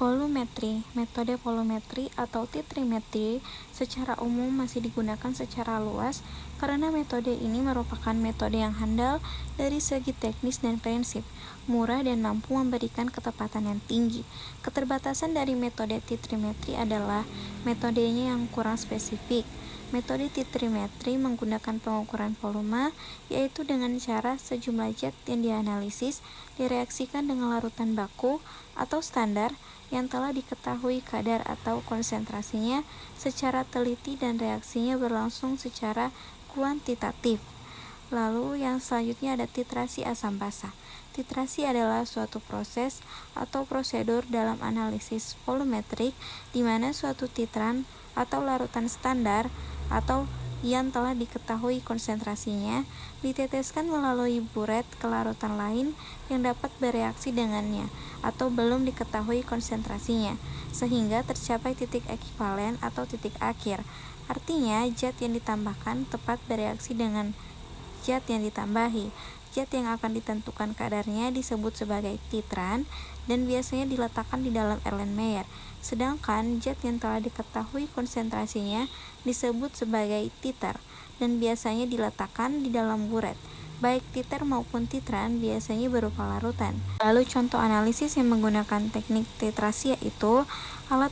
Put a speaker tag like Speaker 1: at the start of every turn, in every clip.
Speaker 1: Volumetri. Metode volumetri atau titrimetri secara umum masih digunakan secara luas karena metode ini merupakan metode yang handal dari segi teknis dan prinsip, murah dan mampu memberikan ketepatan yang tinggi. Keterbatasan dari metode titrimetri adalah metodenya yang kurang spesifik. Metode titrimetri menggunakan pengukuran volume, yaitu dengan cara sejumlah zat yang dianalisis direaksikan dengan larutan baku atau standar yang telah diketahui kadar atau konsentrasinya secara teliti dan reaksinya berlangsung secara kuantitatif. Lalu yang selanjutnya ada titrasi asam basa. Titrasi adalah suatu proses atau prosedur dalam analisis volumetrik di mana suatu titran atau larutan standar atau yang telah diketahui konsentrasinya diteteskan melalui buret ke larutan lain yang dapat bereaksi dengannya atau belum diketahui konsentrasinya, sehingga tercapai titik ekivalen atau titik akhir. Artinya, zat yang ditambahkan tepat bereaksi dengan zat yang ditambahi. Zat yang akan ditentukan kadarnya disebut sebagai titran dan biasanya diletakkan di dalam Erlenmeyer. Sedangkan zat yang telah diketahui konsentrasinya disebut sebagai titer dan biasanya diletakkan di dalam buret. Baik titer maupun titran biasanya berupa larutan. Lalu contoh analisis yang menggunakan teknik titrasi yaitu alat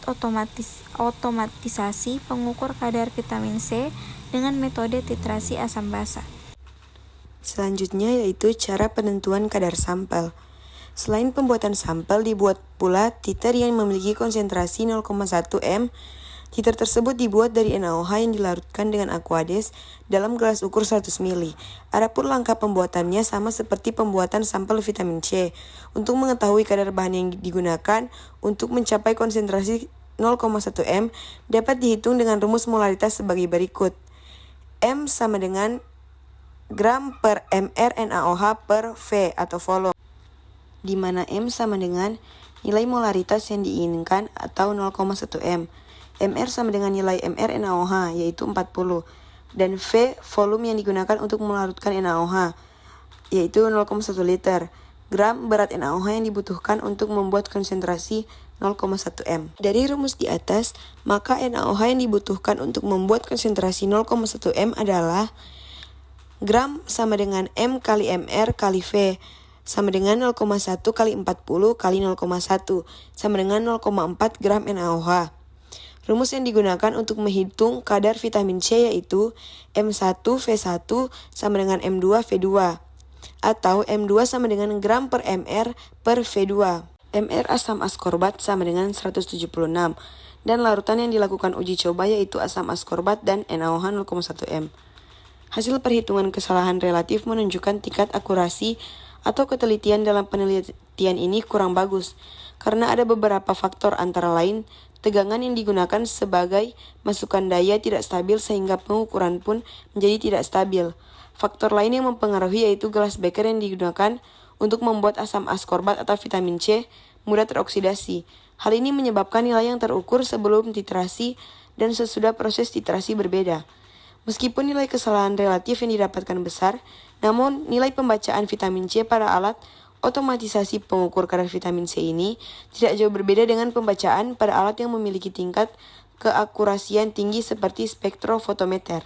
Speaker 1: otomatisasi pengukur kadar vitamin C dengan metode titrasi asam basa.
Speaker 2: Selanjutnya yaitu cara penentuan kadar sampel. Selain pembuatan sampel, dibuat pula titer yang memiliki konsentrasi 0,1 m. Titer tersebut dibuat dari NaOH yang dilarutkan dengan aqueous dalam gelas ukur 100 ml. Adapun langkah pembuatannya sama seperti pembuatan sampel vitamin C. Untuk mengetahui kadar bahan yang digunakan untuk mencapai konsentrasi 0,1 m dapat dihitung dengan rumus molaritas sebagai berikut. M sama dengan gram per mr NaOH per V atau volume, di mana M sama dengan nilai molaritas yang diinginkan atau 0,1 m. Mr sama dengan nilai mr NaOH yaitu 40 dan V volume yang digunakan untuk melarutkan NaOH yaitu 0,1 liter. Gram berat NaOH yang dibutuhkan untuk membuat konsentrasi 0,1 m. Dari rumus di atas, maka NaOH yang dibutuhkan untuk membuat konsentrasi 0,1 m adalah gram sama dengan M kali MR kali V sama dengan 0,1 kali 40 kali 0,1 sama dengan 0,4 gram NaOH. Rumus yang digunakan untuk menghitung kadar vitamin C yaitu M1V1 sama dengan M2V2 atau M2 sama dengan gram per MR per V2. MR asam askorbat sama dengan 176 dan larutan yang dilakukan uji coba yaitu asam askorbat dan NaOH 0,1 m. Hasil perhitungan kesalahan relatif menunjukkan tingkat akurasi atau ketelitian dalam penelitian ini kurang bagus karena ada beberapa faktor antara lain tegangan yang digunakan sebagai masukan daya tidak stabil sehingga pengukuran pun menjadi tidak stabil. Faktor lain yang mempengaruhi yaitu gelas beker yang digunakan untuk membuat asam askorbat atau vitamin C mudah teroksidasi. Hal ini menyebabkan nilai yang terukur sebelum titrasi dan sesudah proses titrasi berbeda. Meskipun nilai kesalahan relatif yang didapatkan besar, namun nilai pembacaan vitamin C pada alat otomatisasi pengukur kadar vitamin C ini tidak jauh berbeda dengan pembacaan pada alat yang memiliki tingkat keakurasian tinggi seperti spektrofotometer.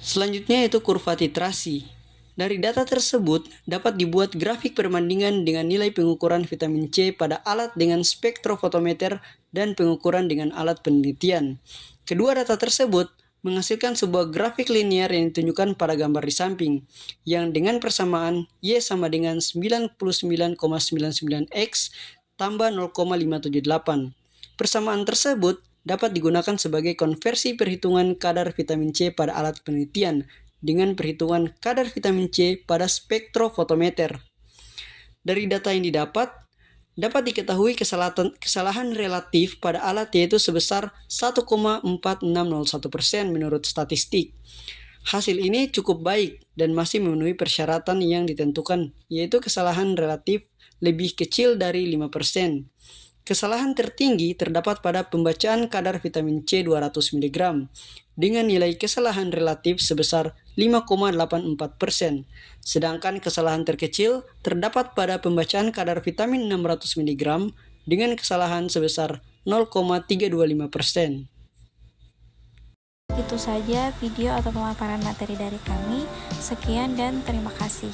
Speaker 3: Selanjutnya yaitu kurva titrasi. Dari data tersebut dapat dibuat grafik perbandingan dengan nilai pengukuran vitamin C pada alat dengan spektrofotometer dan pengukuran dengan alat penelitian. Kedua data tersebut menghasilkan sebuah grafik linear yang ditunjukkan pada gambar di samping, yang dengan persamaan Y sama dengan 99,99x tambah 0,578. Persamaan tersebut dapat digunakan sebagai konversi perhitungan kadar vitamin C pada alat penelitian dengan perhitungan kadar vitamin C pada spektrofotometer. Dari data yang dapat diketahui kesalahan relatif pada alat yaitu sebesar 1,4601% menurut statistik. Hasil ini cukup baik dan masih memenuhi persyaratan yang ditentukan, yaitu kesalahan relatif lebih kecil dari 5%. Kesalahan tertinggi terdapat pada pembacaan kadar vitamin C 200 mg dengan nilai kesalahan relatif sebesar 5,84%. Sedangkan kesalahan terkecil terdapat pada pembacaan kadar vitamin 600 mg dengan kesalahan sebesar 0,325%.
Speaker 1: Itu saja video atau pemaparan materi dari kami. Sekian dan terima kasih.